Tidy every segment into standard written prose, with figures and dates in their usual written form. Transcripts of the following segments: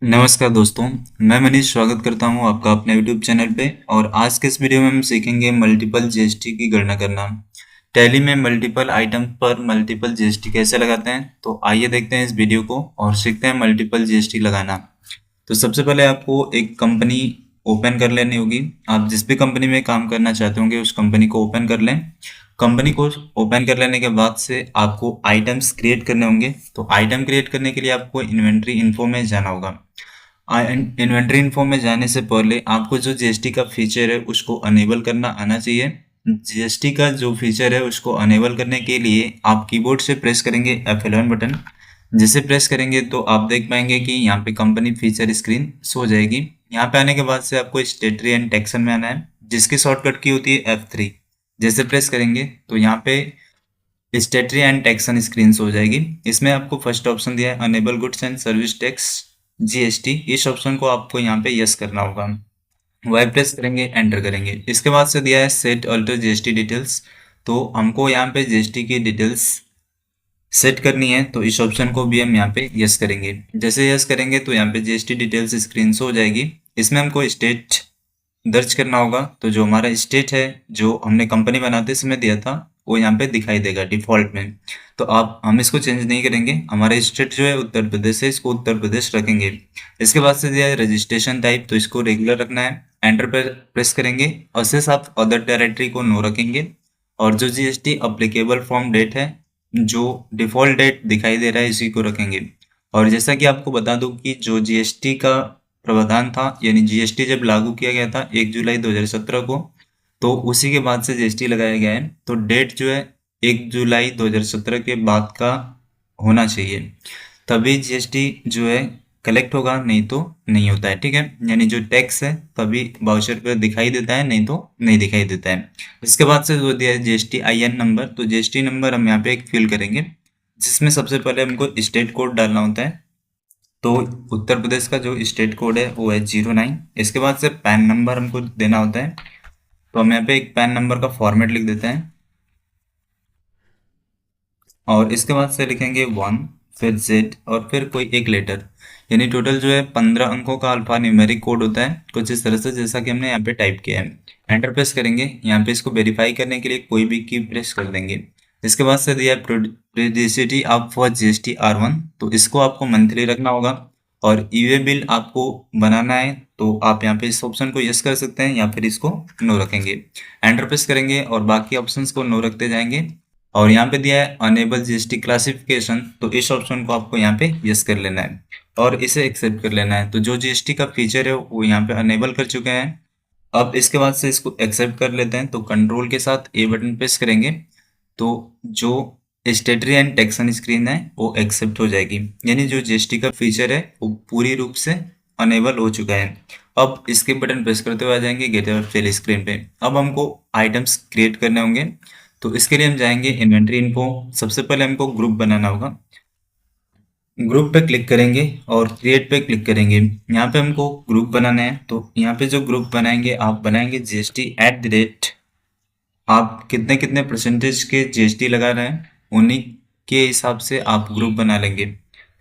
नमस्कार दोस्तों, मैं मनीष स्वागत करता हूं आपका अपने यूट्यूब चैनल पे। और आज के इस वीडियो में हम सीखेंगे मल्टीपल जीएसटी की गणना करना। टैली में मल्टीपल आइटम पर मल्टीपल जीएसटी कैसे लगाते हैं, तो आइए देखते हैं इस वीडियो को और सीखते हैं मल्टीपल जीएसटी लगाना। तो सबसे पहले आपको एक कंपनी ओपन कर लेनी होगी। आप जिस भी कंपनी में काम करना चाहते होंगे उस कंपनी को ओपन कर लें। कंपनी को ओपन कर लेने के बाद से आपको आइटम्स क्रिएट करने होंगे। तो आइटम क्रिएट करने के लिए आपको इन्वेंट्री इन्फो में जाना होगा। इन्वेंट्री इन्फो में जाने से पहले आपको जो जीएसटी का फीचर है उसको अनेबल करना आना चाहिए। जीएसटी का जो फीचर है उसको अनेबल करने के लिए आप कीबोर्ड से प्रेस करेंगे F11 बटन। जैसे प्रेस करेंगे तो आप देख पाएंगे कि यहाँ पे कंपनी फीचर स्क्रीन शो हो जाएगी। यहाँ पे आने के बाद से आपको स्टेटरी एंड टैक्सन में आना है, जिसकी शॉर्टकट की होती है F3। जैसे प्रेस करेंगे तो यहाँ पे statutory and taxation screen show हो जाएगी। इसमें आपको फर्स्ट ऑप्शन दिया है enable goods and service tax GST. इस ऑप्शन को आपको यहाँ पे यस करना होगा। वाई प्रेस करेंगे, एंटर करेंगे। इसके बाद से दिया है सेट अल्टर जीएसटी डिटेल्स। तो हमको यहाँ पे जीएसटी की डिटेल्स सेट करनी है, तो इस ऑप्शन को भी हम यहाँ पे यस करेंगे। जैसे यस करेंगे तो यहाँ पे जीएसटी डिटेल्स स्क्रीन शो हो जाएगी। इसमें हमको स्टेट दर्ज करना होगा। तो जो हमारा स्टेट है, जो हमने कंपनी बनाते समय दिया था, वो यहाँ पे दिखाई देगा डिफॉल्ट में। तो हम इसको चेंज नहीं करेंगे। हमारा स्टेट जो है उत्तर प्रदेश है, इसको उत्तर प्रदेश रखेंगे। इसके बाद से दिया है रजिस्ट्रेशन टाइप, तो इसको रेगुलर रखना है। एंटर पर प्रेस करेंगे और शेष आप अदर टेरिटरी को नो रखेंगे। और जो जीएसटी अप्लीकेबल फॉर्म डेट है, जो डिफॉल्ट डेट दिखाई दे रहा है, इसी को रखेंगे। और जैसा कि आपको बता दूं कि जो जीएसटी का प्रावधान था, यानी जीएसटी जब लागू किया गया था 1 जुलाई 2017 को, तो उसी के बाद से जीएसटी लगाया गया है। तो डेट जो है 1 जुलाई 2017 के बाद का होना चाहिए, तभी जीएसटी जो है कलेक्ट होगा, नहीं तो नहीं होता है। ठीक है, यानी जो टैक्स है तभी वाउचर पे दिखाई देता है, नहीं तो नहीं दिखाई देता है। इसके बाद से जो दिया है जीएसटी IN नंबर, तो जीएसटी नंबर हम यहाँ पे एक फिल करेंगे, जिसमें सबसे पहले हमको स्टेट कोड डालना होता है। तो उत्तर प्रदेश का जो स्टेट कोड है वो है 09। इसके बाद से पैन नंबर हमको देना होता है। तो हम यहाँ पे एक पैन नंबर का फॉर्मेट लिख देते हैं और इसके बाद से लिखेंगे 1, फिर Z और फिर कोई एक लेटर। यानी टोटल जो है 15 अंकों का अल्फा न्यूमेरिक कोड होता है, कुछ इस तरह से जैसा कि हमने यहाँ पे टाइप किया है। एंटर प्रेस करेंगे। यहाँ पे इसको वेरीफाई करने के लिए कोई भी की प्रेस कर देंगे। इसके बाद से दिया है प्रोड्यूसिटी आप फॉर GST R1, तो इसको आपको मंथली रखना होगा। और ईवे बिल आपको बनाना है, तो आप यहाँ पे इस ऑप्शन को यस कर सकते हैं या फिर इसको नो रखेंगे। एंटर प्रेस करेंगे और बाकी ऑप्शंस को नो रखते जाएंगे। और यहाँ पे दिया है अनेबल जीएसटी क्लासिफिकेशन, तो इस ऑप्शन को आपको यहाँ पे यस कर लेना है और इसे एक्सेप्ट कर लेना है। तो जो जीएसटी का फीचर है वो यहाँ पे अनेबल कर चुके हैं। अब इसके बाद से इसको एक्सेप्ट कर लेते हैं। तो कंट्रोल के साथ ए बटन प्रेस करेंगे तो जो स्टेटरी एंड टैक्सन स्क्रीन है वो एक्सेप्ट हो जाएगी, यानी जो जीएसटी का फीचर है वो पूरी रूप से अनेबल हो चुका है। अब इसके बटन प्रेस करते हुए आ जाएंगे गेट सेल स्क्रीन पे। अब हमको आइटम्स क्रिएट करने होंगे, तो इसके लिए हम जाएंगे इन्वेंट्री इन्फो। सबसे पहले हमको ग्रुप बनाना होगा। ग्रुप पे क्लिक करेंगे और क्रिएट पे क्लिक करेंगे। यहाँ पे हमको ग्रुप बनाना है, तो यहाँ पे जो ग्रुप बनाएंगे आप बनाएंगे GST@, आप कितने कितने परसेंटेज के जीएसटी लगा रहे हैं उन्हीं के हिसाब से आप ग्रुप बना लेंगे।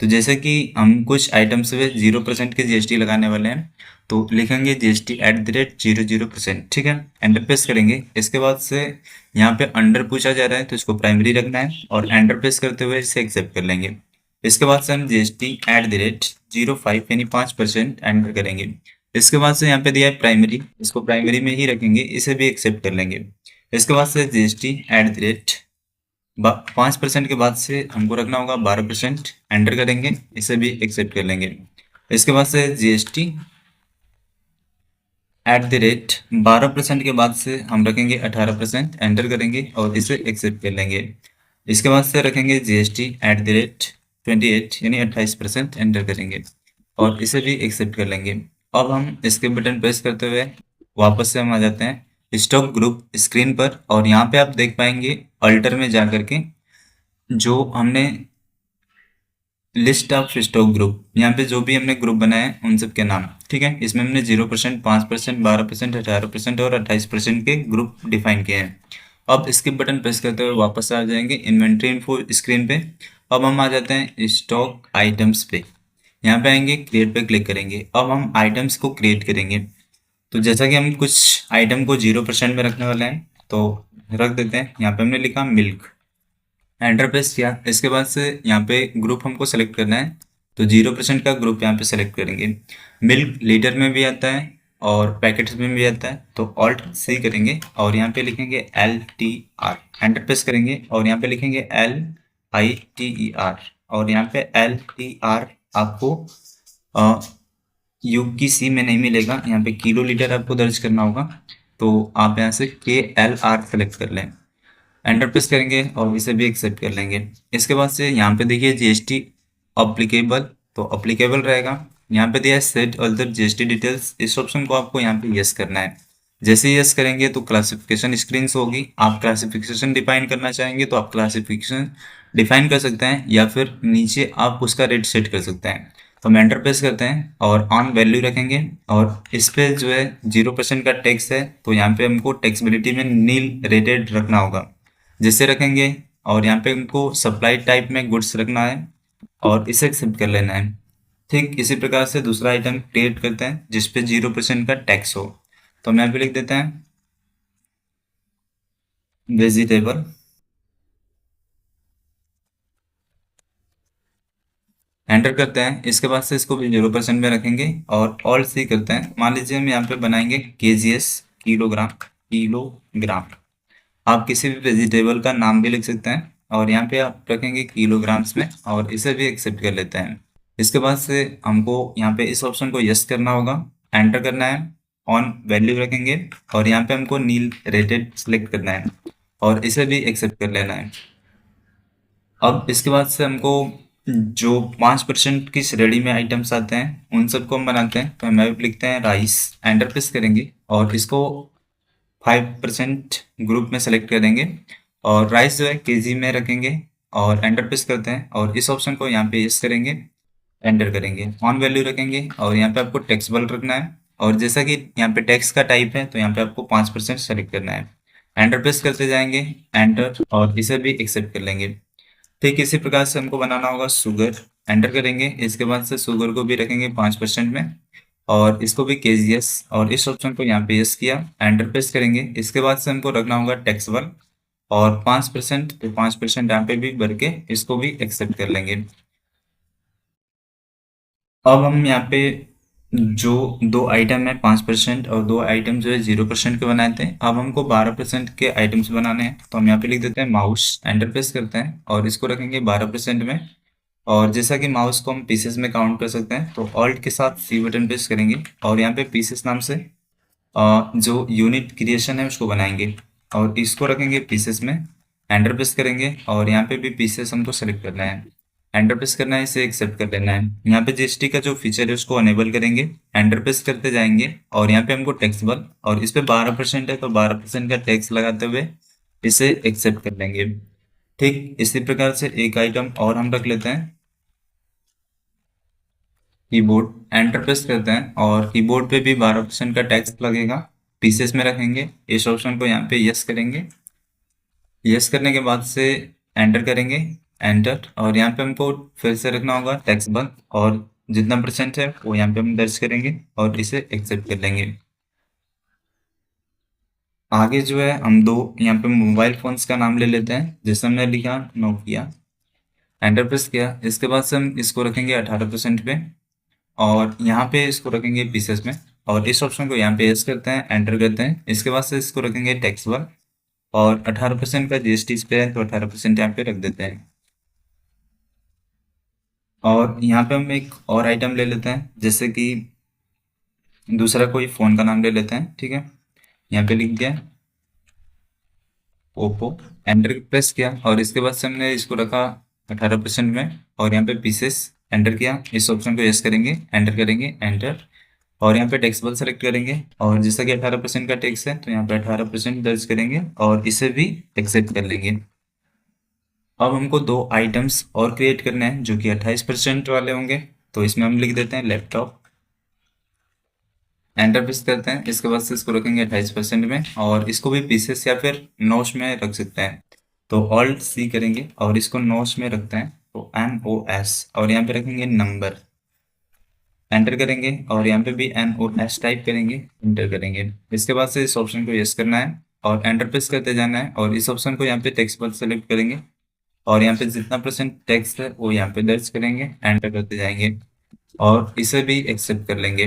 तो जैसे कि हम कुछ आइटम्स पे 0% के जीएसटी लगाने वाले हैं, तो लिखेंगे GST@00%। ठीक है, एंटर प्रेस करेंगे। इसके बाद से यहाँ पे अंडर पूछा जा रहा है, तो इसको प्राइमरी रखना है और एंटर प्रेस करते हुए इसे एक्सेप्ट कर लेंगे। इसके बाद से हम GST@05 यानी 5% एंटर करेंगे। इसके बाद से यहाँ पे दिया है प्राइमरी, इसको प्राइमरी में ही रखेंगे, इसे भी एक्सेप्ट कर लेंगे। इसके बाद से GST@ 5% के बाद से हमको रखना होगा 12%, एंटर करेंगे, इसे भी एक्सेप्ट कर लेंगे। इसके बाद से GST@12% के बाद से हम रखेंगे 18%, एंटर करेंगे और इसे एक्सेप्ट कर लेंगे। इसके बाद से रखेंगे GST@28 यानी 28%, एंटर करेंगे और इसे भी एक्सेप्ट कर लेंगे। अब हम इसके बटन प्रेस करते हुए वापस से हम आ जाते हैं स्टॉक ग्रुप स्क्रीन पर, और यहाँ पे आप देख पाएंगे अल्टर में जा करके जो हमने लिस्ट ऑफ स्टॉक ग्रुप, यहाँ पे जो भी हमने ग्रुप बनाए हैं उन सब के नाम। ठीक है, इसमें हमने 0%, 5%, 12%, 18% और 28% के ग्रुप डिफाइन किए हैं। अब स्किप बटन प्रेस करते हुए वापस आ जाएंगे इन्वेंट्री इन्फो स्क्रीन पे। अब हम आ जाते हैं स्टॉक आइटम्स पे। यहाँ पे आएंगे, क्रिएट पे क्लिक करेंगे। अब हम आइटम्स को क्रिएट करेंगे। तो जैसा कि हम कुछ आइटम को 0% में रखने वाले हैं, तो रख देते हैं। यहाँ पे हमने लिखा मिल्क, एंटर प्रेस किया। इसके बाद से यहाँ पे ग्रुप हमको सेलेक्ट करना है, तो 0% का ग्रुप यहाँ पे सेलेक्ट करेंगे। मिल्क लीटर में भी आता है और पैकेट्स में भी आता है, तो ऑल्ट सी करेंगे और यहाँ पे लिखेंगे LTR, एंटर प्रेस करेंगे और यहाँ पे लिखेंगे LITER, और यहाँ पे LTR आपको यू की सी में नहीं मिलेगा, यहाँ पे किलो लीटर आपको दर्ज करना होगा, तो आप यहाँ से KLR सेलेक्ट कर लें, एंटर प्रेस करेंगे और इसे भी एक्सेप्ट कर लेंगे। इसके बाद से यहाँ पे देखिए GST अप्लीकेबल, तो अप्लीकेबल रहेगा। यहाँ पे दिया है सेट अदर GST डिटेल्स, इस ऑप्शन को आपको यहाँ पे यस करना है। जैसे ही यस करेंगे तो क्लासिफिकेशन स्क्रीन होगी। आप क्लासिफिकेशन डिफाइन करना चाहेंगे तो आप क्लासिफिकेशन डिफाइन कर सकते हैं, या फिर नीचे आप उसका रेट सेट कर सकते हैं। तो हम एंटर प्रेस करते हैं और ऑन वैल्यू रखेंगे, और इस पे जो है 0% का टैक्स है, तो यहाँ पे हमको टैक्सबिलिटी में नील रेटेड रखना होगा। जिससे रखेंगे, और यहाँ पे हमको सप्लाई टाइप में गुड्स रखना है और इसे एक्सेप्ट कर लेना है। ठीक इसी प्रकार से दूसरा आइटम क्रिएट करते हैं जिसपे 0% का टैक्स हो, तो हम यहाँ पे लिख देते हैं वेजिटेबल, एंटर करते हैं। इसके बाद से इसको भी 0% में रखेंगे और ऑल सी करते हैं। मान लीजिए हम यहाँ पे बनाएंगे KGS, किलोग्राम, किलोग्राम। आप किसी भी वेजिटेबल का नाम भी लिख सकते हैं और यहाँ पे आप रखेंगे किलोग्राम्स में, और इसे भी एक्सेप्ट कर लेते हैं। इसके बाद से हमको यहाँ पे इस ऑप्शन को यस करना होगा, एंटर करना है, ऑन वैल्यू रखेंगे और यहाँ पे हमको नील रेटेड सेलेक्ट करना है और इसे भी एक्सेप्ट कर लेना है। अब इसके बाद से हमको जो 5% की श्रेणी में आइटम्स आते हैं उन सबको हम बनाते हैं। तो हम लिखते हैं राइस, एंटर प्रेस करेंगे और इसको 5% ग्रुप में सेलेक्ट कर देंगे, और राइस जो है केजी में रखेंगे और एंटर प्रेस करते हैं और इस ऑप्शन को यहाँ पे यस करेंगे, एंटर करेंगे, ऑन वैल्यू रखेंगे और यहाँ पे आपको टैक्सेबल रखना है। और जैसा कि यहाँ पे टैक्स का टाइप है, तो यहाँ पे आपको 5% सेलेक्ट करना है। एंटर प्रेस करते जाएंगे, एंटर, और इसे भी एक्सेप्ट कर लेंगे। ठीक इसी प्रकार से हमको बनाना होगा शुगर, एंटर करेंगे। इसके बाद से शुगर को भी रखेंगे 5% में और इसको भी KGS, और इस ऑप्शन को यहाँ पे यस किया, एंटर प्रेस करेंगे। इसके बाद से हमको रखना होगा टैक्सेबल और 5%, तो 5% यहाँ पे भी भर के इसको भी एक्सेप्ट कर लेंगे। अब हम यहाँ पे जो दो आइटम है 5% और दो आइटम जो है 0% के बनाए थे, अब हमको 12% के आइटम्स बनाने हैं। तो हम यहाँ पे लिख देते हैं माउस, एंटर प्रेस करते हैं और इसको रखेंगे 12% में। और जैसा कि माउस को हम पीसेस में काउंट कर सकते हैं, तो ऑल्ट के साथ सी बटन प्रेस करेंगे और यहाँ पे पीसेस नाम से जो यूनिट क्रिएशन है उसको बनाएंगे और इसको रखेंगे पीसेस में, एंटर प्रेस करेंगे और यहाँ पे भी पीसेस हमको सेलेक्ट करना है, एंटर प्रेस करना है, इसे एक्सेप्ट कर लेना है। यहाँ पे GST का जो फीचर है उसको अनेबल करेंगे, एंटर प्रेस करते जाएंगे और यहाँ पे हमको टैक्सेबल, और इस पे 12% है तो 12% का टैक्स लगाते हुए इसे एक्सेप्ट कर लेंगे। ठीक इसी प्रकार से एक आइटम और हम रख लेते हैं कीबोर्ड, एंटर प्रेस करते हैं और कीबोर्ड पे भी 12% का टैक्स लगेगा, पीसेस में रखेंगे। इस ऑप्शन को यहाँ पे यस करेंगे, यस करने के बाद से एंटर करेंगे, एंटर, और यहाँ पे हमको फिर से रखना होगा टैक्सेबल, और जितना परसेंट है वो यहाँ पे हम दर्ज करेंगे और इसे एक्सेप्ट कर लेंगे। आगे जो है हम दो यहाँ पे मोबाइल फोन्स का नाम ले लेते हैं, जैसे हमने लिखा नोकिया, एंटर प्रेस किया। इसके बाद से हम इसको रखेंगे 18% पे और यहाँ पे इसको रखेंगे पीसेस में, और इस ऑप्शन को यहाँ पे यस करते हैं, एंटर करते हैं। इसके बाद से इसको रखेंगे टैक्सेबल और 18% का GST इस पे है, तो 18% यहाँ पे रख देते हैं। और यहाँ पे हम एक और आइटम ले लेते हैं, जैसे कि दूसरा कोई फ़ोन का नाम ले लेते हैं, ठीक है। यहाँ पे लिख दिया ओप्पो, एंटर प्रेस किया और इसके बाद से हमने इसको रखा 18% में और यहाँ पे पीसेस, एंटर किया। इस ऑप्शन को यस करेंगे, एंटर करेंगे, एंटर, और यहाँ पे टैक्सेबल सेलेक्ट करेंगे और जैसा कि 18% का टैक्स है तो यहाँ पे 18% दर्ज करेंगे और इसे भी एक्सेप्ट कर लेंगे। अब हमको दो आइटम्स और क्रिएट करने हैं जो कि 28% वाले होंगे, तो इसमें हम लिख देते हैं लैपटॉप, एंटर प्रेस करते हैं। इसके बाद से इसको रखेंगे 28% में और इसको भी पीसेस या फिर नोट्स में रख सकते हैं, तो ऑल्ट सी करेंगे और इसको नोट्स में रखते हैं, तो NOS, और यहाँ पे रखेंगे नंबर, एंटर करेंगे और यहाँ पे भी एन और एस टाइप करेंगे, एंटर करेंगे। इसके बाद से इस ऑप्शन को यस करना है और एंटर प्रेस करते जाना है और इस ऑप्शन को यहाँ पे टेक्स्ट पर सेलेक्ट करेंगे और यहाँ पे जितना परसेंट टेक्स्ट है वो यहाँ पे दर्ज करेंगे, एंटर करते जाएंगे और इसे भी एक्सेप्ट कर लेंगे।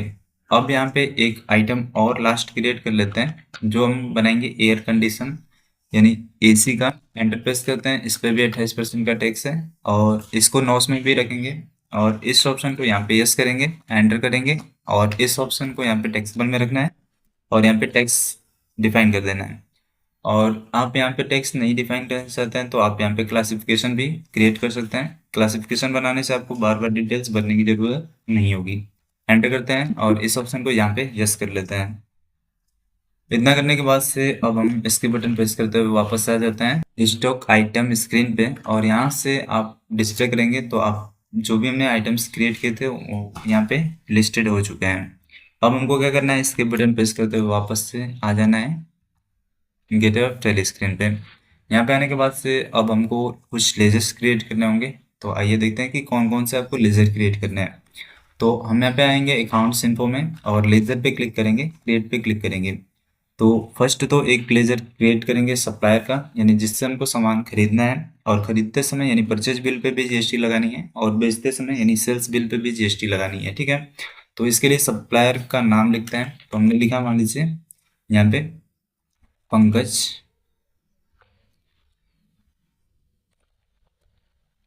अब यहाँ पे एक आइटम और लास्ट क्रिएट कर लेते हैं जो हम बनाएंगे एयर कंडीशन यानी एसी का। एंटर प्रेस करते हैं, इस पे भी 28% का टैक्स है और इसको नॉस में भी रखेंगे और इस ऑप्शन को यहाँ पे यस करेंगे, एंटर करेंगे और इस ऑप्शन को यहाँ पे टेक्सेबल में रखना है और यहाँ पे टैक्स डिफाइन कर देना है। और आप यहाँ पे टैक्स नहीं डिफाइन करना चाहते हैं तो आप यहाँ पे क्लासिफिकेशन भी क्रिएट कर सकते हैं। क्लासिफिकेशन बनाने से आपको बार बार डिटेल्स भरने की जरूरत नहीं होगी। एंटर करते हैं और इस ऑप्शन को यहाँ पे यस कर लेते हैं। इतना करने के बाद से अब हम इसके बटन प्रेस करते हुए वापस आ जाते हैं स्टॉक आइटम स्क्रीन पे और यहाँ से आप डिस्प्ले करेंगे तो आप जो भी हमने आइटम्स क्रिएट किए थे वो यहाँ पे लिस्टेड हो चुके हैं। अब हमको क्या करना है, इसके बटन प्रेस करते हुए वापस से आ जाना है गेट टेली स्क्रीन पे। यहाँ पे आने के बाद से अब हमको कुछ लेजर्स क्रिएट करने होंगे। तो आइए देखते हैं कि कौन कौन से आपको लेजर क्रिएट करने हैं। तो हम यहाँ पे आएंगे अकाउंट्स इन्फो में और लेजर पे क्लिक करेंगे, क्रिएट पे क्लिक करेंगे। तो फर्स्ट तो एक लेजर क्रिएट करेंगे सप्लायर का यानी जिससे हमको सामान खरीदना है और खरीदते समय यानी परचेज बिल पे भी जीएसटी लगानी है और बेचते समय यानी सेल्स बिल पे भी जीएसटी लगानी है, ठीक है। तो इसके लिए सप्लायर का नाम लिखते हैं। तो हमने लिखा मान लीजिए यहाँ पे पंकज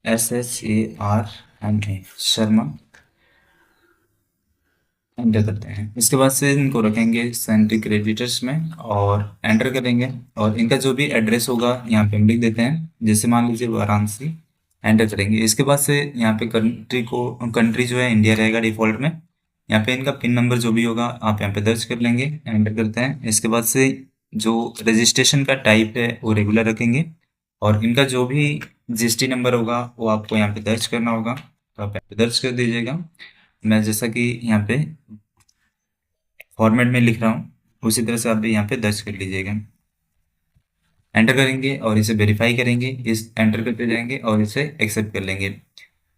SHARMA शर्मा, एंटर करते हैं। इसके बाद से इनको रखेंगे सेंट्री क्रेडिटर्स में और एंटर करेंगे और इनका जो भी एड्रेस होगा यहाँ पे हम लिख देते हैं, जैसे मान लीजिए वाराणसी, एंटर करेंगे। इसके बाद से यहाँ पे कंट्री जो है इंडिया रहेगा डिफॉल्ट में। यहाँ पे इनका पिन नंबर जो भी होगा आप यहाँ पे दर्ज कर लेंगे, एंटर करते हैं। इसके बाद से जो रजिस्ट्रेशन का टाइप है वो रेगुलर रखेंगे और इनका जो भी जीएसटी नंबर होगा वो आपको यहाँ पे दर्ज करना होगा, तो आप यहाँ पे दर्ज कर दीजिएगा। मैं जैसा कि यहाँ पे फॉर्मेट में लिख रहा हूँ उसी तरह से आप भी यहाँ पे दर्ज कर लीजिएगा। एंटर करेंगे और इसे वेरीफाई करेंगे, इस एंटर करते जाएंगे और इसे एक्सेप्ट कर लेंगे।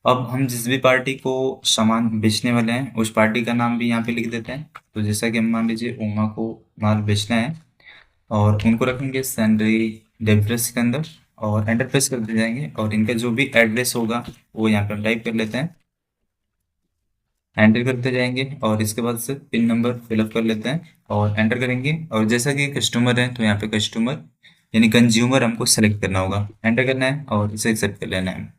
अब हम जिस भी पार्टी को सामान बेचने वाले हैं उस पार्टी का नाम भी यहाँ पे लिख देते हैं। तो जैसा कि हम मान लीजिए उमा को माल बेचना है और उनको रखेंगे सैलरी डेप्रेस के अंदर और एंटर प्रेस करते जाएंगे और इनका जो भी एड्रेस होगा वो यहाँ पे हम टाइप कर लेते हैं, एंटर करते जाएंगे और इसके बाद से पिन नंबर फिलअप कर लेते हैं और एंटर करेंगे। और जैसा कि कस्टमर है तो यहाँ पे कस्टमर यानी कंज्यूमर हमको सेलेक्ट करना होगा, एंटर करना है और इसे एक्सेप्ट कर लेना है।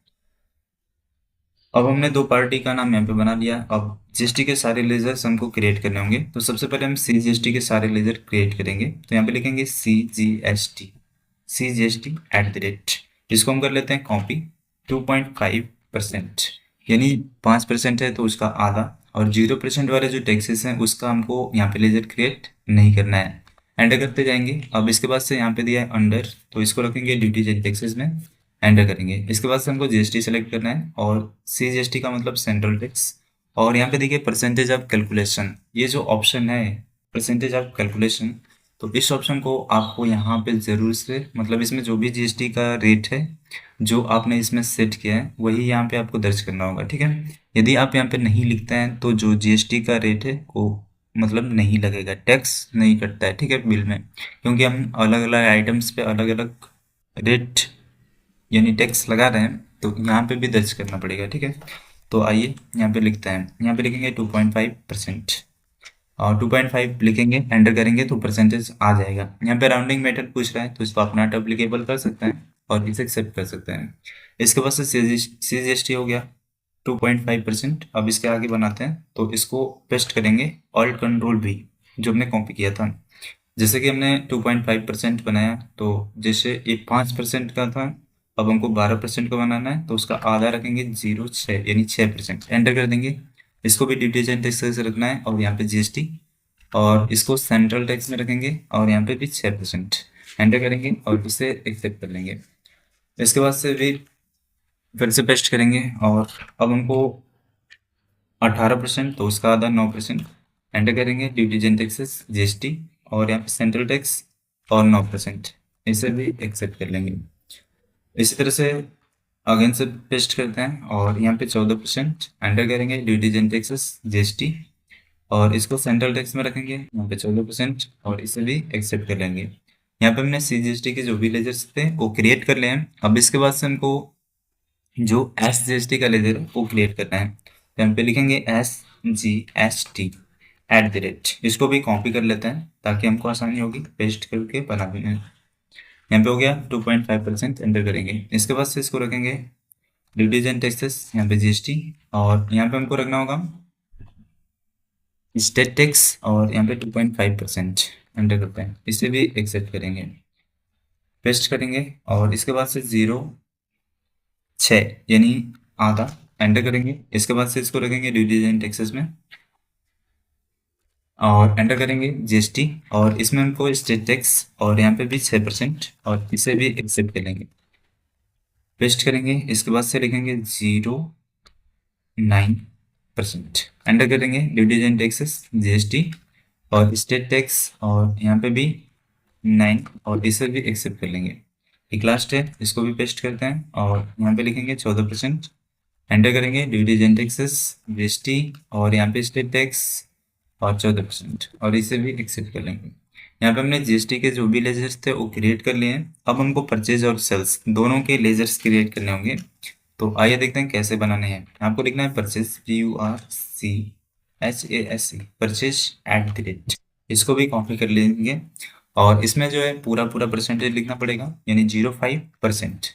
अब हमने दो पार्टी का नाम यहाँ पे बना लिया। अब जीएसटी के सारे लेजर्स हमको क्रिएट करने होंगे। तो सबसे पहले हम CGST के सारे लेजर क्रिएट करेंगे। तो यहाँ पे लिखेंगे CGST @ इसको हम कर लेते हैं कॉपी 2.5%, यानी 5% है तो उसका आधा और 0% वाले जो टैक्सेस हैं उसका हमको यहाँ पे लेजर क्रिएट नहीं करना है। एंटर करते जाएंगे। अब इसके बाद से यहाँ पे दिया है अंडर, तो इसको रखेंगे ड्यूटीज एंड टैक्सेस में, एंटर करेंगे। इसके बाद से हमको जीएसटी सेलेक्ट करना है और CGST का मतलब सेंट्रल टैक्स। और यहाँ पे देखिए परसेंटेज ऑफ कैलकुलेशन, ये जो ऑप्शन है परसेंटेज ऑफ कैलकुलेशन, तो इस ऑप्शन को आपको यहाँ पे ज़रूर से मतलब इसमें जो भी जीएसटी का रेट है जो आपने इसमें सेट किया है वही यहाँ पे आपको दर्ज करना होगा, ठीक है। यदि आप यहाँ पे नहीं लिखते हैं तो जो जीएसटी का रेट है वो मतलब नहीं लगेगा, टैक्स नहीं कटता है, ठीक है, बिल में, क्योंकि हम अलग अलग आइटम्स पे अलग अलग रेट यानी टैक्स लगा रहे हैं तो यहाँ पे भी दर्ज करना पड़ेगा, ठीक है। तो आइए यहाँ पे लिखते हैं, यहाँ पे लिखेंगे 2.5% और 2.5 लिखेंगे, एंटर करेंगे तो परसेंटेज आ जाएगा। यहाँ पे राउंडिंग मेथड पूछ रहा है तो इसको अपना एप्लीकेबल कर सकते हैं और इसे एक्सेप्ट कर सकते हैं। इसके बाद से CGST हो गया 2.5%। अब इसके आगे बनाते हैं तो इसको पेस्ट करेंगे ऑल्ट कंट्रोल V जो हमने कॉपी किया था। जैसे कि हमने 2.5% बनाया तो जैसे ये 5% का था, अब हमको 12% का बनाना है तो उसका आधा रखेंगे 0.6 यानी 6%, एंटर कर देंगे। इसको भी ड्यूटीज एंड टैक्स से रखना है और यहाँ पे जीएसटी और इसको सेंट्रल टैक्स में रखेंगे और यहाँ पे भी 6%, एंटर करेंगे और इसे एक्सेप्ट कर लेंगे। इसके बाद से भी फिर से पेस्ट करेंगे और अब हमको 18% तो उसका आधा 9%, एंटर करेंगे ड्यूटीज एंड टैक्सेस जीएसटी और यहाँ पे सेंट्रल टैक्स और 9%, इसे भी एक्सेप्ट कर लेंगे। इसी तरह से अगेन से पेस्ट करते हैं और यहाँ पे 14% एंटर करेंगे, ड्यूटीज एंड टैक्सेस जीएसटी, और इसको सेंट्रल टैक्स में रखेंगे यहाँ पे 14%, और इसे भी एक्सेप्ट कर लेंगे। यहाँ पे हमने सीजीएसटी के जो भी लेजर्स थे वो क्रिएट कर लिए हैं। अब इसके बाद से हमको जो एसजीएसटी का लेजर है वो क्रिएट करना है, तो यहाँ पे लिखेंगे SGST@, इसको भी कॉपी कर लेते हैं ताकि हमको आसानी होगी पेस्ट करके बना देना। यहाँ पे हो गया 2.5%, एंटर करेंगे। इसके बाद से इसको रखेंगे ड्यूटीज एंड टैक्सेस, यहाँ पे जीएसटी, और यहाँ पे हमको रखना होगा स्टेट टैक्स, और यहाँ पे 2.5% एंटर करते हैं। इसे भी एक्सेप्ट करेंगे, पेस्ट करेंगे, और इसके बाद से 0.6 यानी आधा एंटर करेंगे। इसके बाद से इसको रखेंगे ड्यूटीज एंड टैक्सेस में और एंटर करेंगे जीएसटी, और इसमें हमको स्टेट टैक्स और यहाँ पे भी 6%, और इसे भी एक्सेप्ट कर लेंगे, पेस्ट करेंगे। इसके बाद से लिखेंगे 0.9% एंटर करेंगे, ड्यूटीज एंड टैक्सेस जीएसटी और स्टेट टैक्स, और यहाँ पे भी 9, और इसे भी एक्सेप्ट कर लेंगे। एक लास्ट है, इसको भी पेस्ट करते हैं और यहाँ पे लिखेंगे 14%, एंटर करेंगे, ड्यूटीज एंड टैक्सेस जीएसटी, और यहाँ पे स्टेट टैक्स और 14%, और इसे भी एक्सेप्ट कर लेंगे। यहाँ पे हमने जीएसटी के जो भी लेजर्स थे वो क्रिएट कर लिए हैं। अब हमको परचेज और सेल्स दोनों के लेजर्स क्रिएट करने होंगे, तो आइए देखते हैं कैसे बनाने हैं। आपको लिखना है परचेज, PURCHASE, परचेज @ इसको भी कॉपी कर लेंगे, और इसमें जो है पूरा पूरा परसेंटेज लिखना पड़ेगा, यानी 0.5%।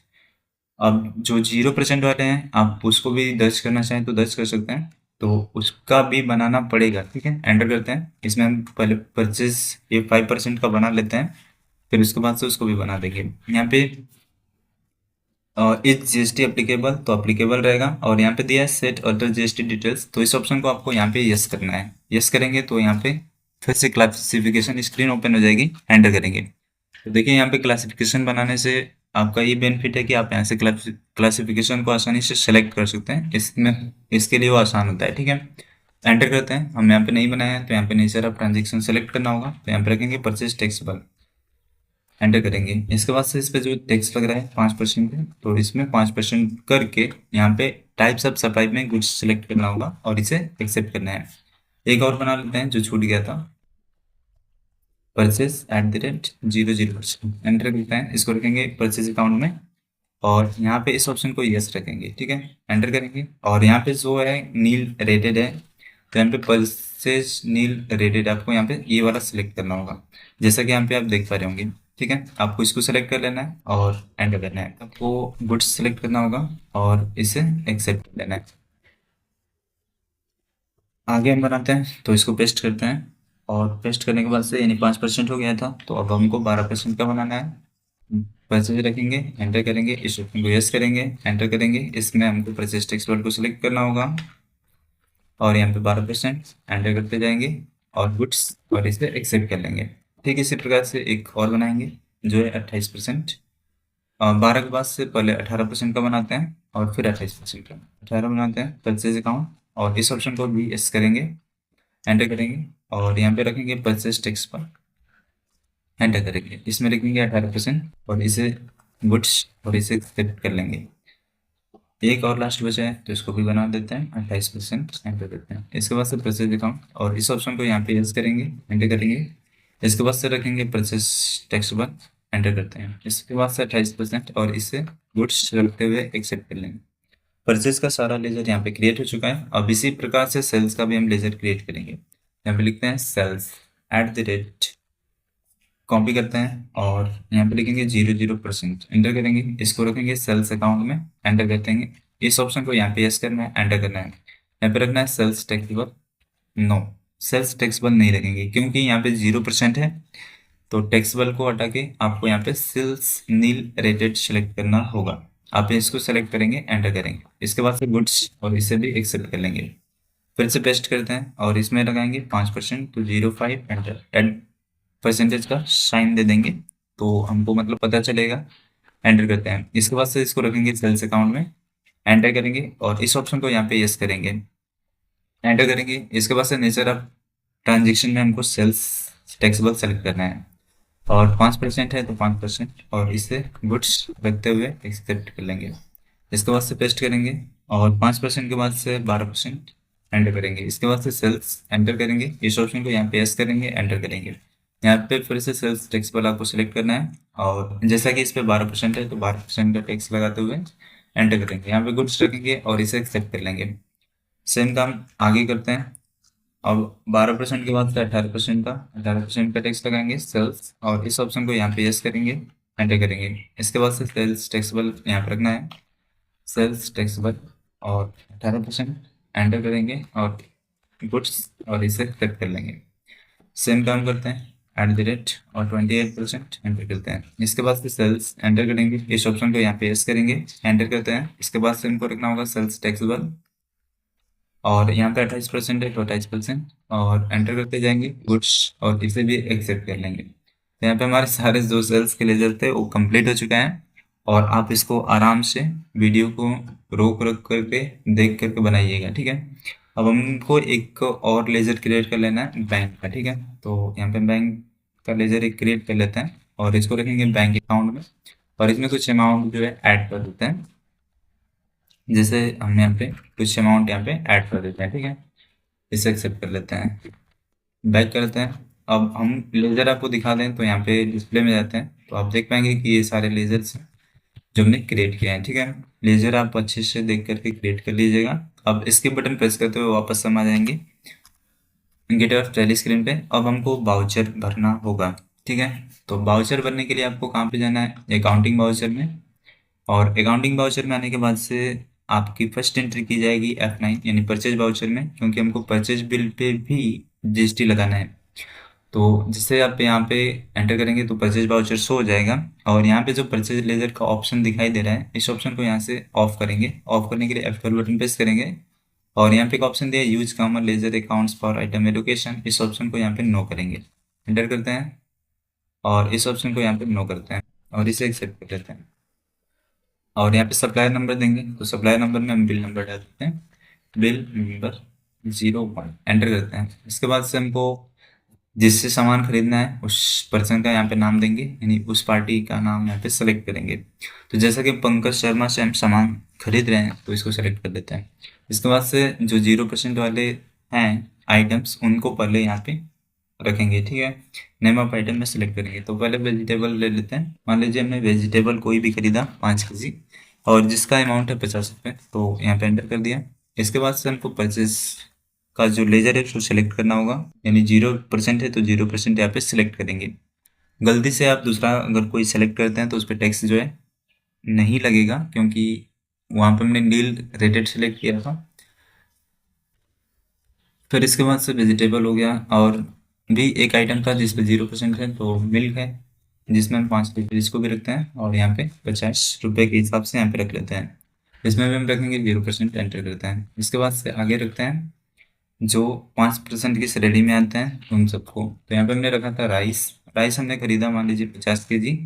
अब जो 0% वाले हैं आप उसको भी दर्ज करना चाहें तो दर्ज कर सकते हैं, तो उसका भी बनाना पड़ेगा। ठीक है, एंटर करते हैं। इसमें हम पहले परचेज ये 5% का बना लेते हैं, फिर उसके बाद से उसको भी बना देंगे। यहाँ पे इज जीएसटी एप्लीकेबल, तो एप्लीकेबल रहेगा, और यहाँ पे दिया है सेट अदर जीएसटी डिटेल्स, तो इस ऑप्शन को आपको यहाँ पे यस करना है। यस करेंगे तो यहाँ पे फिर से क्लासिफिकेशन स्क्रीन ओपन हो जाएगी, एंटर करेंगे। तो देखिए यहाँ पे क्लासिफिकेशन बनाने से आपका ये बेनिफिट है कि आप यहाँ से क्लासिफिकेशन को आसानी से सेलेक्ट कर सकते हैं, इसमें इसके लिए वो आसान होता है। ठीक है, एंटर करते हैं। हम यहाँ पे नहीं बनाया है तो यहाँ पे नेचर ऑफ ट्रांजेक्शन सेलेक्ट करना होगा, तो यहाँ पे रखेंगे परचेज टैक्सेबल, एंटर करेंगे। इसके बाद से इस पे जो टैक्स लग रहा है 5% है, तो इसमें 5% करके यहाँ पे टाइप्स ऑफ सप्लाई में गुड्स सेलेक्ट करना होगा और इसे एक्सेप्ट करना है। एक और बना लेते हैं जो छूट गया था, परचेज @00%, एंटर करते हैं। इसको रखेंगे परचेज अकाउंट में, और यहाँ पे इस ऑप्शन को यस रखेंगे। ठीक है, एंटर करेंगे, और यहाँ पे जो है नील रेटेड है, तो यहाँ पे परचेज नील रेटेड आपको यहाँ पे ये वाला सिलेक्ट करना होगा, जैसा कि यहाँ पे आप देख पा रहे होंगे। ठीक है, आपको इसको सेलेक्ट कर लेना है और एंटर करना है। आपको गुड्स सेलेक्ट करना होगा और इसे एक्सेप्ट कर लेना है। आगे हम बनाते हैं, तो इसको पेस्ट करते हैं, और पेस्ट करने के बाद से यानी 5% हो गया था, तो अब हमको 12% का बनाना है। परचेज रखेंगे, एंटर करेंगे, इस ऑप्शन को यस करेंगे, एंटर करेंगे। इसमें हमको परचेज टैक्स वर्ड को सिलेक्ट करना होगा, और यहाँ पे 12% एंटर करते जाएंगे, और गुड्स, और इसे एक्सेप्ट कर लेंगे। ठीक इसी प्रकार से एक और बनाएंगे जो है 28%। 12 के बाद से पहले 18% का बनाते हैं और फिर 28% का 18 बनाते हैं, परचेज अकाउंट, और इस ऑप्शन को भी यस करेंगे, एंटर करेंगे, और यहाँ पे रखेंगे परचेज टैक्स पर, एंटर करेंगे। इसमें लिखेंगे 18%, और इसे गुड्स, और इसे एक्सेप्ट कर लेंगे। एक और लास्ट बचा है तो इसको भी बना देते हैं 28%, एंटर करते हैं। इसके बाद से परचेज अकाउंट, और इस ऑप्शन को यहाँ पे यस करेंगे, एंटर करेंगे। इसके बाद से रखेंगे परचेज टैक्स पर, एंटर करते हैं। इसके बाद से 28%, और इसे गुड्स रखते हुए एक्सेप्ट कर लेंगे। परचेज का सारा लेजर यहाँ पे क्रिएट हो चुका है। अब इसी प्रकार से सेल्स का भी हम लेजर क्रिएट करेंगे। यहाँ पे लिखते हैं सेल्स @ कॉपी करते हैं, और यहाँ पे लिखेंगे 00%, एंटर करेंगे। इसको रखेंगे सेल्स अकाउंट में, एंटर करते हैं। इस ऑप्शन को यहाँ पे यस करना है, एंटर करना है। यहाँ पे रखना है sales taxable, no, sales taxable नहीं रखेंगे क्योंकि यहाँ पे 0% है, तो टैक्सेबल को हटा के आपको यहाँ पे सेल्स नील रेटेड सेलेक्ट करना होगा। आप इसको सेलेक्ट करेंगे, एंटर करेंगे। इसके बाद से गुड्स, और इसे भी एक्सेप्ट कर लेंगे। फिर से पेस्ट करते हैं, और इसमें लगाएंगे 5%, तो 0.5, एंटर, एड परसेंटेज का साइन दे देंगे तो हमको मतलब पता चलेगा, एंटर करते हैं। इसके बाद से इसको रखेंगे सेल्स अकाउंट में, एंटर करेंगे, और इस ऑप्शन को यहाँ पे यस करेंगे, एंटर करेंगे। इसके बाद से नेचर ऑफ ट्रांजेक्शन में हमको सेल्स टैक्सेबल सेलेक्ट करना है, और 5% है तो 5%, और इसे गुड्स रखते हुए एक्सेप्ट कर लेंगे। इसके बाद से पेस्ट करेंगे और 5% के बाद से 12% एंटर करेंगे। इसके बाद से सेल्स एंटर करेंगे, इस ऑप्शन को यहाँ पे यस करेंगे, एंटर करेंगे। यहाँ पे फिर से सेल्स टैक्स वाला आपको सिलेक्ट करना है और जैसा कि इस पे 12% है तो 12% का टैक्स लगाते हुए एंटर करेंगे। यहाँ पे गुड्स रखेंगे और इसे एक्सेप्ट कर लेंगे। सेम काम आगे करते हैं। अब 12% के बाद से 18% का टैक्स लगाएंगे सेल्स और इस ऑप्शन को यहाँ पे यस करेंगे, एंटर करेंगे। इसके बाद से सेल्स टैक्सेबल यहाँ पे रखना है, सेल्स टैक्सेबल और 18% एंटर करेंगे और गुड्स और इसे सेट कर लेंगे। सेम काम करते हैं, एट द रेट और 28% एंटर करते हैं। इसके बाद से सेल्स एंटर करेंगे, इस ऑप्शन को यहाँ पे यस करेंगे, एंटर करते हैं। इसके बाद से इनको रखना होगा सेल्स टैक्सेबल और यहाँ पे 28% है तो 28% और एंटर करते जाएंगे गुड्स और इसे भी एक्सेप्ट कर लेंगे। तो यहाँ पे हमारे सारे जो सेल्स के लेजर थे वो कंप्लीट हो चुका है और आप इसको आराम से वीडियो को रोक रख करके देख करके बनाइएगा, ठीक है। अब हमको एक और लेजर क्रिएट कर लेना है बैंक का, ठीक है। तो यहाँ पे बैंक का लेजर एक क्रिएट कर लेते हैं और इसको रखेंगे बैंक अकाउंट में और इसमें कुछ अमाउंट जो है ऐड कर देते हैं। जैसे हम यहाँ पे कुछ अमाउंट यहाँ पे ऐड कर देते हैं, ठीक है। इसे एक्सेप्ट कर लेते हैं, बैक करते हैं। अब हम लेजर आपको दिखा दें तो यहाँ पे डिस्प्ले में जाते हैं तो आप देख पाएंगे कि ये सारे लेजर्स हैं जो हमने क्रिएट किया है, ठीक है। लेजर आप अच्छे से देख करके क्रिएट कर लीजिएगा। अब इसके बटन प्रेस करते हुए वापस हम आ जाएंगे गेट ऑफ टैली स्क्रीन पे। अब हमको बाउचर भरना होगा, ठीक है। तो बाउचर भरने के लिए आपको कहाँ पे जाना है, अकाउंटिंग बाउचर में। और अकाउंटिंग बाउचर में आने के बाद से आपकी फर्स्ट एंट्री की जाएगी F9 यानी परचेज बाउचर में, क्योंकि हमको परचेज बिल पे भी जीएसटी लगाना है। तो जिससे आप यहाँ पे एंटर करेंगे तो परचेज बाउचर शो हो जाएगा और यहाँ पे जो परचेज लेजर का ऑप्शन दिखाई दे रहा है इस ऑप्शन को यहाँ से ऑफ करेंगे। ऑफ करने के लिए F12 बटन प्रेस करेंगे और यहाँ पे एक ऑप्शन दिया है use common ledger accounts for item allocation, इस ऑप्शन को यहाँ पे नो करेंगे, एंटर करते हैं और इस ऑप्शन को यहाँ पे नो करते हैं और इसे एक्सेप्ट कर लेते हैं। और यहाँ पे सप्लायर नंबर देंगे तो सप्लायर नंबर में हम बिल नंबर डाल देते हैं, बिल नंबर 01, एंटर करते हैं। इसके बाद से हमको जिससे सामान खरीदना है उस पर्सन का यहाँ पे नाम देंगे यानी उस पार्टी का नाम यहाँ पे सेलेक्ट करेंगे। तो जैसा कि पंकज शर्मा से हम सामान खरीद रहे हैं तो इसको सेलेक्ट कर देते हैं। इसके बाद से जो 0% वाले हैं आइटम्स उनको पहले यहाँ पे रखेंगे, ठीक है। नेम ऑफ आइटम में सेलेक्ट करेंगे तो पहले वेजिटेबल ले लेते हैं। मान लीजिए हमने वेजिटेबल कोई भी खरीदा 5 kg और जिसका अमाउंट है 50 रुपये, तो यहाँ पे एंटर कर दिया। इसके बाद से हमको परचेज का जो लेजर है उसको सिलेक्ट करना होगा, यानी 0% है तो 0% यहाँ पे सिलेक्ट करेंगे। गलती से आप दूसरा अगर कोई सेलेक्ट करते हैं तो उस पर टैक्स जो है नहीं लगेगा, क्योंकि वहाँ पे हमने नील रेटेड सेलेक्ट किया था। फिर इसके बाद से वेजिटेबल हो गया और भी एक आइटम था जिसपे 0% है तो मिल्क है, जिसमें हम 5 लीटर इसको भी रखते हैं और यहाँ पे 50 रुपये के हिसाब से यहाँ पे रख लेते हैं। इसमें भी हम रखेंगे 0%, एंटर करते हैं। इसके बाद से आगे रखते हैं जो 5% की श्रेणी में आते हैं उन सबको। तो यहाँ पे हमने रखा था राइस, राइस हमने खरीदा मान लीजिए 50 kg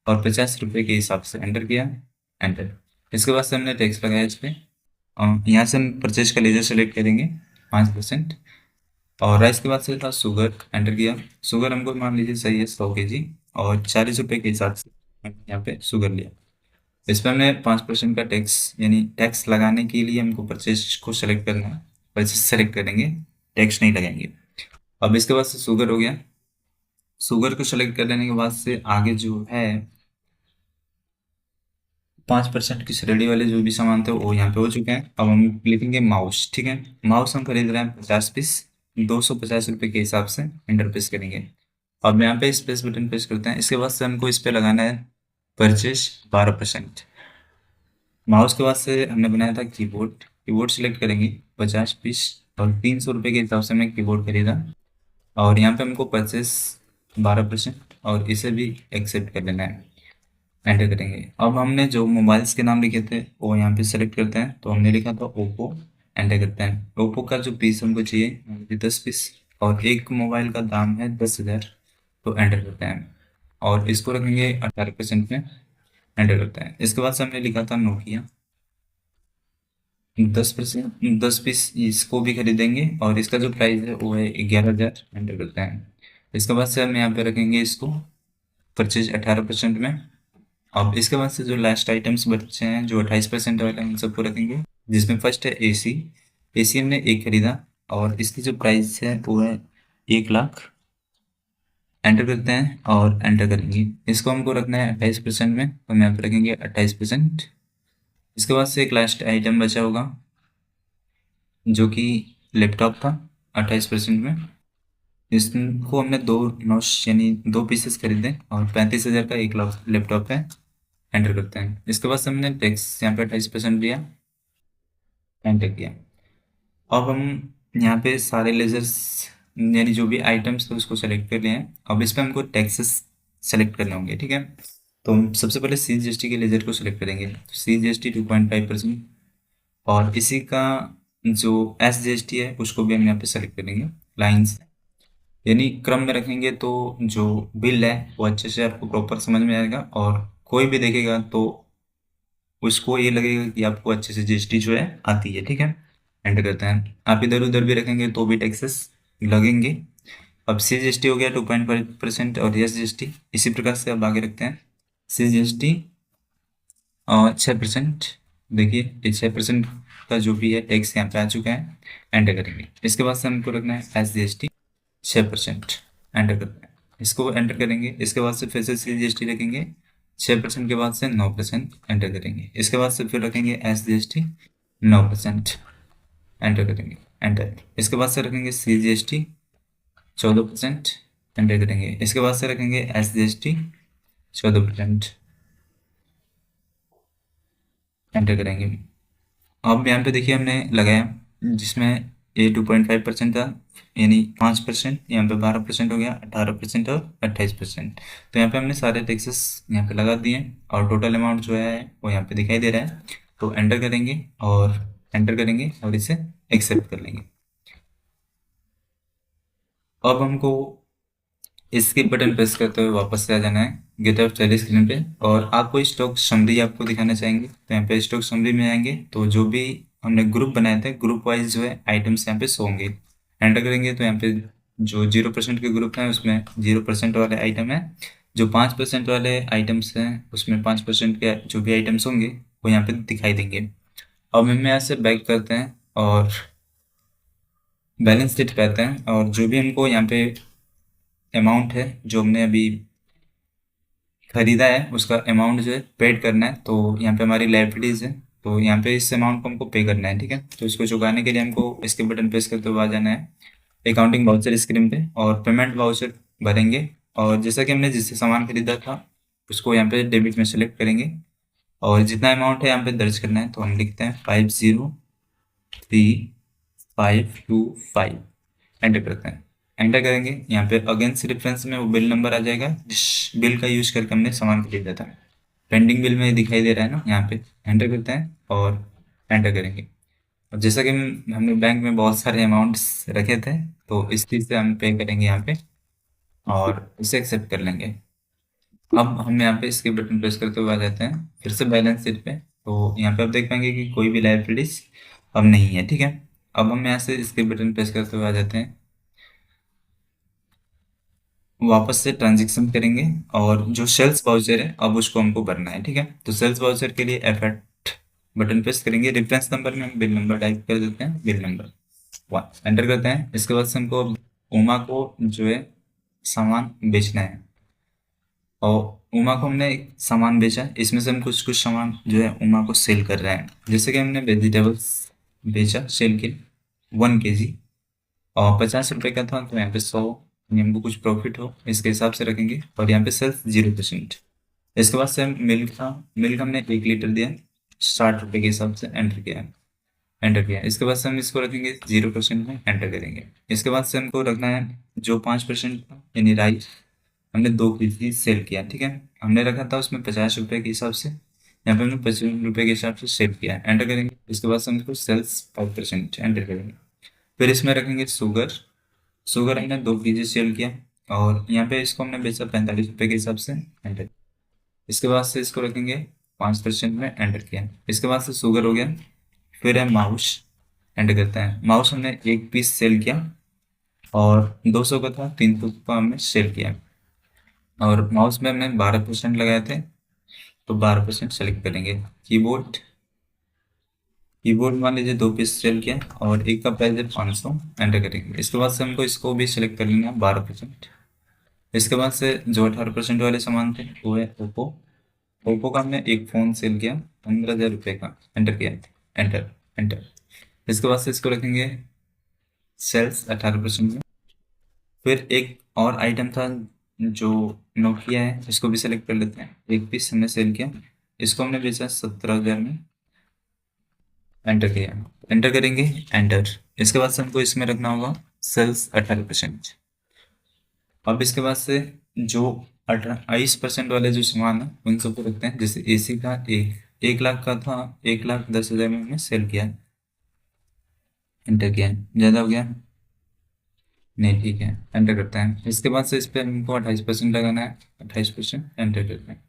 और 50 रुपये के हिसाब से एंटर किया, एंटर। इसके बाद से हमने टैक्स लगाया इस पर और यहाँ से हम परचेज का लेजर सेलेक्ट करेंगे 5%। और राइस के बाद से था शुगर, एंटर किया। शुगर हमको मान लीजिए सही है 100 kg और 40 रुपये के हिसाब से यहाँ पे शुगर लिया। इस पर हमने 5% का टैक्स यानी टैक्स लगाने के लिए हमको परचेज को सेलेक्ट करना है, परचेज सेलेक्ट करेंगे, टैक्स नहीं लगाएंगे। अब इसके बाद से शुगर हो गया, शुगर को सेलेक्ट कर लेने के बाद से आगे जो है 5% की श्रेणी वाले जो भी सामान थे वो यहाँ पे हो चुके हैं। अब हम लिखेंगे माउस, ठीक है। माउस हम खरीद रहे हैं 50 पीस 250 रुपये के हिसाब से, एंटर प्रेस करेंगे। अब यहाँ पे स्पेस बटन प्रेस करते हैं। इसके बाद से हमको इस पे लगाना है परचेज 12%। माउस के बाद से हमने बनाया था कीबोर्ड, कीबोर्ड सिलेक्ट करेंगे 50 पीस और 300 रुपये के हिसाब से हमने कीबोर्ड खरीदा और यहाँ पे हमको परचेस 12% और इसे भी एक्सेप्ट कर लेना है, एंटर करेंगे। अब हमने जो मोबाइल्स के नाम लिखे थे वो यहाँ पे सेलेक्ट करते हैं। तो हमने लिखा था ओप्पो, एंटर करते हैं। ओप्पो का जो पीस हमको चाहिए 10 पीस और एक मोबाइल का दाम है 10,000, तो एंटर करते हैं और इसको रखेंगे 18% में, एंटर करते हैं। इसके बाद से हमने लिखा था नोकिया 10%, 10 पीस इसको भी खरीदेंगे और इसका जो प्राइस है वो है 11,000, एंटर करते हैं। इसके बाद से हम यहाँ पे रखेंगे इसको परचेज 18% में, अब इसके बाद से जो लास्ट आइटम्स बचे हैं जो 28% वाले हैं उन सबको रखेंगे, जिसमें फर्स्ट है एसी। एसी हमने एक खरीदा और इसकी जो प्राइस है वो है 1 लाख। एंटर करते हैं और एंटर करेंगे। इसको हमको रखना है 28% में, तो हम यहाँ पे रखेंगे 28%। इसके बाद से एक लास्ट आइटम बचा होगा जो कि लैपटॉप था 28% में। इसको हमने दो नोश यानी 2 पीसेस खरीदे और 35,000 का एक लैपटॉप है। एंटर करते हैं। इसके बाद से हमने टैक्स यहाँ पे 28% दिया, एंटर किया। अब हम यहाँ पे सारे लेजर्स यानी जो भी आइटम्स थे उसको सेलेक्ट कर लिए हैं। अब इस पर हमको टैक्सेस सेलेक्ट करने होंगे, ठीक है। तो हम सबसे पहले CGST के लेजर को सिलेक्ट करेंगे, तो CGST 2.5%। और इसी का जो SGST है उसको भी हम यहाँ पे सेलेक्ट करेंगे लाइन्स, यानी क्रम में रखेंगे तो जो बिल है वो अच्छे से आपको प्रॉपर समझ में आएगा और कोई भी देखेगा तो उसको ये लगेगा कि आपको अच्छे से GST जो है आती है, ठीक है। एंटर करते हैं। आप इधर उधर भी रखेंगे तो भी टैक्सेस लगेंगे। अब CGST हो गया 2.5% और SGST इसी प्रकार से अब आगे रखते हैं। CGST और 6%, देखिए ये 6% का जो भी है टैक्स यहाँ पे आ चुका है। एंटर करेंगे। इसके बाद से हमको रखना है SGST 6%। एंटर करते हैं। इसको एंटर करेंगे। इसके बाद से फिर से CGST रखेंगे 6% के बाद से 9%। एंटर करेंगे। इसके बाद से फिर रखेंगे SGST 9%। एंटर करेंगे। एंटर। इसके बाद से रखेंगे CGST 14%। एंटर करेंगे। इसके बाद से रखेंगे SGST 14%। एंटर करेंगे। अब यहाँ पे देखिए हमने लगाया जिसमें ये 2.5% था, यानी 5%, यहाँ पे 12% हो गया, 18% और 28%। तो यहाँ पे हमने सारे टैक्सेस यहाँ पे लगा दिए और टोटल अमाउंट जो है वो यहाँ पे दिखाई दे रहा है। तो एंटर करेंगे और एंटर करेंगे और इसे एक्सेप्ट कर लेंगे। अब हमको स्किप बटन प्रेस करते हुए वापस से आ जाना है गेट ऑफ टैली स्क्रीन पे और आपको स्टॉक समरी आपको दिखाना चाहेंगे। तो यहाँ पे स्टॉक समरी में आएंगे तो जो भी हमने ग्रुप बनाए थे ग्रुप वाइज जो है आइटम्स यहाँ पे शो होंगे। एंटर करेंगे तो यहाँ पे जो 0% के ग्रुप हैं उसमें 0% वाले आइटम है, जो 5% वाले आइटम्स हैं उसमें 5% के जो भी आइटम्स होंगे वो यहाँ पे दिखाई देंगे। अब हम यहाँ से बैक करते हैं और बैलेंस शीट पे आते हैं और जो भी हमको यहाँ पे अमाउंट है जो हमने अभी खरीदा है उसका अमाउंट जो है पेड करना है। तो यहाँ पे हमारी लाइबिलिटीज है तो यहाँ पे इस अमाउंट को हमको पे करना है, ठीक है। तो इसको चुकाने के लिए हमको इसके बटन प्रेस करते हुए आ जाना है अकाउंटिंग वाउचर स्क्रीन पे और पेमेंट वाउचर भरेंगे। और जैसा कि हमने जिससे सामान खरीदा था उसको यहाँ पे डेबिट में सेलेक्ट करेंगे और जितना अमाउंट है यहाँ पे दर्ज करना है तो हम लिखते हैं 503525। एंटर करते हैं। एंटर करेंगे। यहाँ पे अगेंस्ट रेफरेंस में वो बिल नंबर आ जाएगा जिस बिल का यूज करके हमने सामान खरीदा था। पेंडिंग बिल में दिखाई दे रहा है ना, यहाँ पे एंटर करते हैं और एंटर करेंगे। और जैसा कि हमने बैंक में बहुत सारे अमाउंट्स रखे थे तो इस चीज़ से हम पे करेंगे यहाँ पे और इसे एक्सेप्ट कर लेंगे। अब हम यहाँ पे इसके बटन प्रेस करते हुए आ जाते हैं फिर से बैलेंस शीट पे। तो यहाँ पे आप देख पाएंगे कि कोई भी लायबिलिटीज अब नहीं है, ठीक है। अब हम यहाँ से इसके बटन प्रेस करते हुए आ जाते हैं, वापस से ट्रांजेक्शन करेंगे और जो सेल्स वाउचर है अब उसको हमको भरना है, ठीक है। तो सेल्स वाउचर के लिए F8 बटन प्रेस करेंगे। रेफरेंस नंबर में हम बिल नंबर टाइप कर देते हैं, बिल नंबर 1। एंटर करते हैं। इसके बाद से हमको उमा को जो है सामान बेचना है और उमा को हमने सामान बेचा, इसमें से हम कुछ कुछ सामान जो है उमा को सेल कर रहे हैं। जैसे कि हमने वेजिटेबल्स बेचा सेल के 1 kg और 50 रुपये का था तो यहाँ पे 100 हमको कुछ प्रॉफिट हो इसके हिसाब से रखेंगे और यहाँ पे सेल्स 0%। इसके बाद से मिल्क था, मिल्क हमने 1 लीटर दिया 60 रुपये के हिसाब से एंटर किया। एंटर किया। इसके बाद से हम इसको रखेंगे 0% में, एंटर करेंगे। इसके बाद से हमको रखना है जो 5% यानी राइस हमने 2 kg सेल किया, ठीक है। हमने रखा था उसमें 50 रुपये के हिसाब से, यहाँ पे हमने 25 रुपये के हिसाब से सेव किया। एंटर करेंगे। इसके बाद से हम इसको सेल्स 5% एंटर करेंगे। फिर इसमें रखेंगे शुगर। शुगर हमने 2 kg सेल किया और यहाँ पे इसको हमने बेचा 45 रुपये के हिसाब से, एंटर। इसके बाद से इसको रखेंगे 5% में, एंटर किया। इसके बाद से शुगर हो गया। फिर है माउस, एंटर करते हैं। माउस हमने 1 पीस सेल किया और 200 का था 300 का हमने सेल किया और माउस में हमने 12% लगाए थे तो 12% सेलेक्ट करेंगे। कीबोर्ड, कीबोर्ड मान लीजिए 2 पीस सेल किया और एक का प्राइस है 500, एंटर करेंगे। इसके बाद से हमको इसको भी सिलेक्ट कर लेना है 12%। इसके बाद से जो 18% वाले सामान थे वो है ओप्पो। ओप्पो का हमने एक फ़ोन सेल किया 15,000 रुपये का, एंटर किया, एंटर, एंटर। इसके बाद से इसको रखेंगे सेल्स 18% में। फिर एक और आइटम था जो नोकिया है, इसको भी सेलेक्ट कर लेते हैं। एक पीस हमने सेल किया, इसको हमने बेचा 17,000 में, एंटर किया, एंटर करेंगे, एंटर। इसके बाद से हमको इसमें रखना होगा सेल्स 18%। अब इसके बाद से जो 28% वाले जो सामान है उन सबको रखते हैं। जैसे एसी का 1 लाख का था, 1,10,000 में हमने सेल किया, एंटर किया। ज़्यादा हो गया? नहीं, ठीक है, एंटर करते हैं। इसके बाद से इस पर हमको 28% लगाना है, 28%, एंटर करते हैं।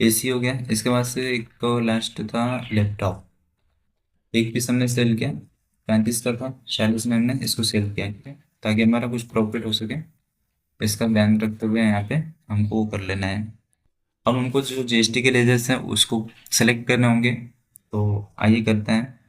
एसी हो गया। इसके बाद से एक तो लास्ट था लैपटॉप, एक पीस हमने सेल किया 35 का था, 46 में हमने इसको सेल किया, ठीक है, ताकि हमारा कुछ प्रॉफिट हो सके। इसका ध्यान रखते हुए यहाँ पे हमको वो कर लेना है। अब हमको जो जीएसटी के लेजर्स हैं उसको सेलेक्ट करने होंगे, तो आइए करते हैं।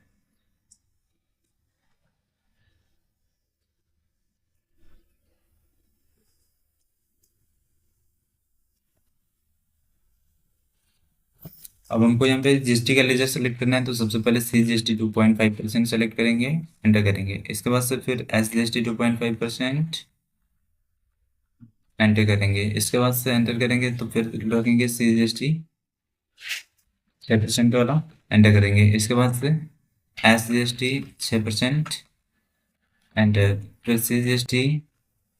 अब हमको यहाँ पे जीएसटी का लेजर सेलेक्ट करना है, तो सबसे पहले CGST 2.5% सेलेक्ट करेंगे, एंटर करेंगे। इसके बाद से फिर SGST 2.5%, एंटर करेंगे। इसके बाद से एंटर करेंगे तो फिर रखेंगे CGST 6% वाला, एंटर करेंगे। इसके बाद से SGST 6%, एंटर। फिर CGST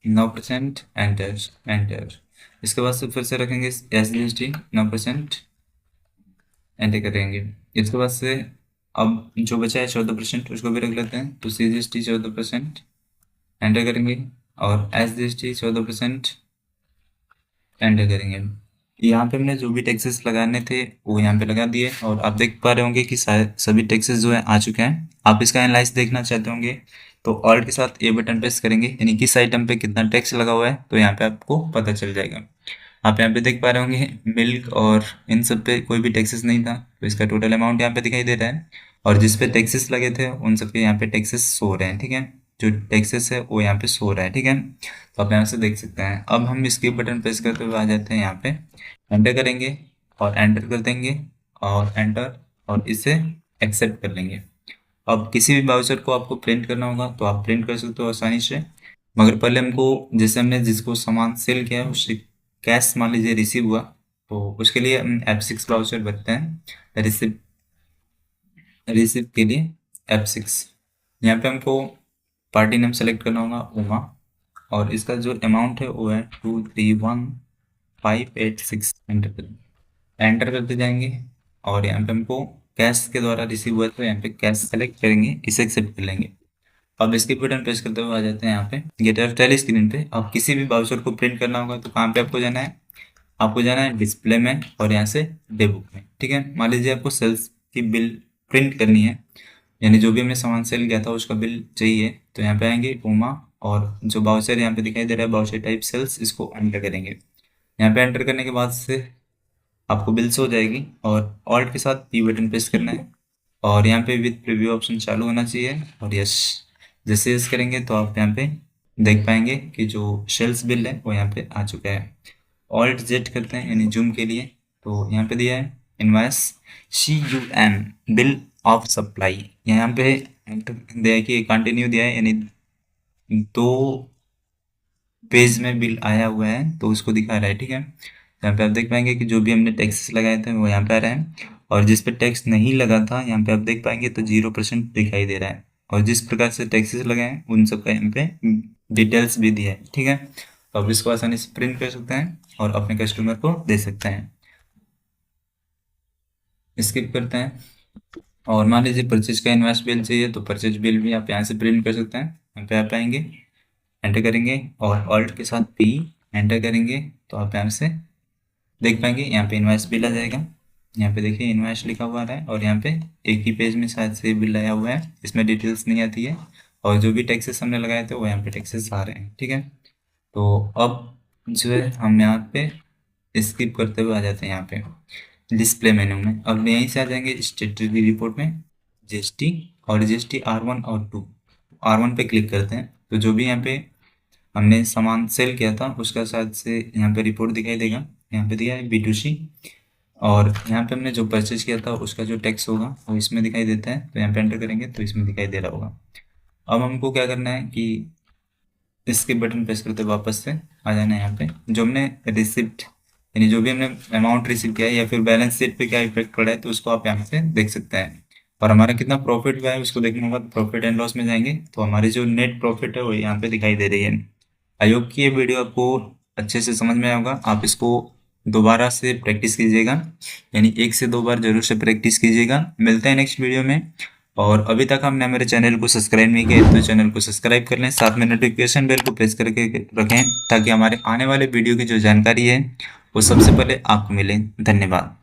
9%, एंटर, एंटर। इसके बाद से फिर से रखेंगे SGST 9%, एंटर करेंगे। इसके बाद से अब जो बचा है 14% उसको भी रख लेते हैं, तो CGST 14%, एंटर करेंगे, और SGST 14%, एंटर करेंगे। यहाँ पे हमने जो भी टैक्सेस लगाने थे वो यहाँ पे लगा दिए, और आप देख पा रहे होंगे कि सभी टैक्सेस जो है आ चुके हैं। आप इसका एनालाइज देखना चाहते होंगे तो ऑल्ट के साथ ए बटन प्रेस करेंगे, यानी किस आइटम पे कितना टैक्स लगा हुआ है, तो यहाँ पे आपको पता चल जाएगा। आप यहाँ पे देख पा रहे होंगे मिल्क और इन सब पे कोई भी टैक्सेस नहीं था, तो इसका टोटल अमाउंट यहाँ पे दिखाई दे रहा है। और जिस पे टैक्सेस लगे थे उन सब पे यहाँ पे टैक्सेस शो रहे हैं, ठीक है। जो टैक्सेस है वो यहाँ पे शो रहा है, ठीक है। तो आप यहाँ से देख सकते हैं। अब हम स्किप बटन प्रेस करते हुए आ जाते हैं यहाँ पे, एंटर करेंगे और एंटर कर देंगे, और एंटर, और इसे एक्सेप्ट कर लेंगे। अब किसी भी ब्राउज़र को आपको प्रिंट करना होगा तो आप प्रिंट कर सकते हो आसानी से, मगर पहले हमको, जैसे हमने जिसको सामान सेल किया है उससे कैश मान लीजिए रिसीव हुआ, तो उसके लिए हम F6 ब्राउज़र भरते हैं रिसिप्ट, रिसिप्ट के लिए F6। यहाँ पे हमको पार्टी नेम सेलेक्ट करना होगा उमा, और इसका जो अमाउंट है वो है 231,586, एंटर करें, एंटर करते जाएंगे। और यहाँ पे हमको कैश के द्वारा रिसीव हुआ, तो यहाँ पे कैश सेलेक्ट करेंगे, इसे एक्सेप्ट कर लेंगे। अब इसके बटन प्रेस करते हुए आ जाते हैं यहाँ पे गेट टैली स्क्रीन पे। अब किसी भी ब्राउज़र को प्रिंट करना होगा तो कहाँ पे आपको जाना है? आपको जाना है डिस्प्ले में, और यहाँ से डे बुक में, ठीक है। मान लीजिए आपको सेल्स की बिल प्रिंट करनी है, यानी जो भी हमने सामान सेल किया था उसका बिल चाहिए, तो यहाँ पे आएंगे उमा, और जो बाउचर यहाँ पे दिखाई दे रहा है बाउचर टाइप सेल्स, इसको एंटर करेंगे। यहाँ पे एंटर करने के बाद से आपको बिल्स हो जाएगी, और ऑल्ट के साथ पी बटन प्रेस करना है, और यहाँ पे विद प्रीव्यू ऑप्शन चालू होना चाहिए, और यस। जैसे यस करेंगे तो आप यहाँ पे देख पाएंगे कि जो सेल्स बिल है वो यहाँ पे आ चुका है। ऑल्ट जेड करते हैं यानी जूम के लिए, तो यहाँ पे दिया है invoice CUM, bill of supply. यहाँ पे दिया है कि कंटिन्यू दिया है, यानी 2 पेज में बिल आया हुआ है तो उसको दिखा रहा है, ठीक है। यहाँ पे आप देख पाएंगे कि जो भी हमने टैक्सेस लगाए थे वो यहाँ पे आ रहे हैं, और जिस पे टैक्स नहीं लगा था यहाँ पे आप देख पाएंगे तो 0% दिखाई दे रहा है, और जिस प्रकार से टैक्सेस लगाए हैं उन सब का यहाँ पे डिटेल्स भी दिया है, ठीक है। तो आप इसको आसानी से प्रिंट कर सकते हैं और अपने कस्टमर को दे सकते हैं। स्किप करते हैं, और मान लीजिए परचेज का इनवॉइस बिल चाहिए तो परचेज बिल भी आप यहाँ से प्रिंट कर सकते हैं। यहाँ पे आप आएंगे, एंटर करेंगे, और ऑल्ट के साथ पी एंटर करेंगे, तो आप यहाँ से देख पाएंगे यहाँ पे इनवॉइस बिल आ जाएगा। यहाँ पे देखिए इनवॉइस लिखा हुआ है, और यहाँ पे एक ही पेज में शायद से बिल आया हुआ है, इसमें डिटेल्स नहीं आती है, और जो भी टैक्सेस हमने लगाए थे वो यहाँ पे टैक्सेस आ रहे हैं, ठीक है। तो अब जो है हम यहाँ पे स्किप करते हुए आ जाते हैं यहाँ पे। डिस्प्ले मेनू में। अब यहीं से आ जाएंगे स्टेटरी रिपोर्ट में जीएसटी, और जीएसटी R1 और 2। R1 पे क्लिक करते हैं तो जो भी यहाँ पे हमने सामान सेल किया था उसका शायद से यहाँ पे रिपोर्ट दिखाई देगा। यहाँ पे दिया है B2C, और यहाँ पे हमने जो परचेज किया था उसका जो टैक्स होगा वो इसमें दिखाई देता है, तो यहाँ पे एंटर करेंगे तो इसमें दिखाई दे रहा होगा। अब हमको क्या करना है कि इसके बटन प्रेस करते वापस से आ जाना है यहाँ पे, जो हमने रिसिप्ट यानी जो भी हमने अमाउंट रिसीव किया है या फिर बैलेंस शीट पे क्या इफेक्ट पड़ा है तो उसको आप यहाँ पे देख सकते हैं। और हमारा कितना प्रॉफिट हुआ है उसको देखने के बाद प्रॉफिट एंड लॉस में जाएंगे तो हमारी जो नेट प्रॉफिट है वो यहाँ पे दिखाई दे रही है। आई होप कि ये वीडियो आपको अच्छे से समझ में आया होगा। आप इसको दोबारा से प्रैक्टिस कीजिएगा, यानी 1 से 2 बार जरूर से प्रैक्टिस कीजिएगा। मिलते हैं नेक्स्ट वीडियो में। और अभी तक हमने मेरे चैनल को सब्सक्राइब नहीं किया तो चैनल को सब्सक्राइब कर लें, साथ में नोटिफिकेशन बेल को प्रेस करके रखें ताकि हमारे आने वाले वीडियो की जो जानकारी है वो सबसे पहले आपको मिले। धन्यवाद।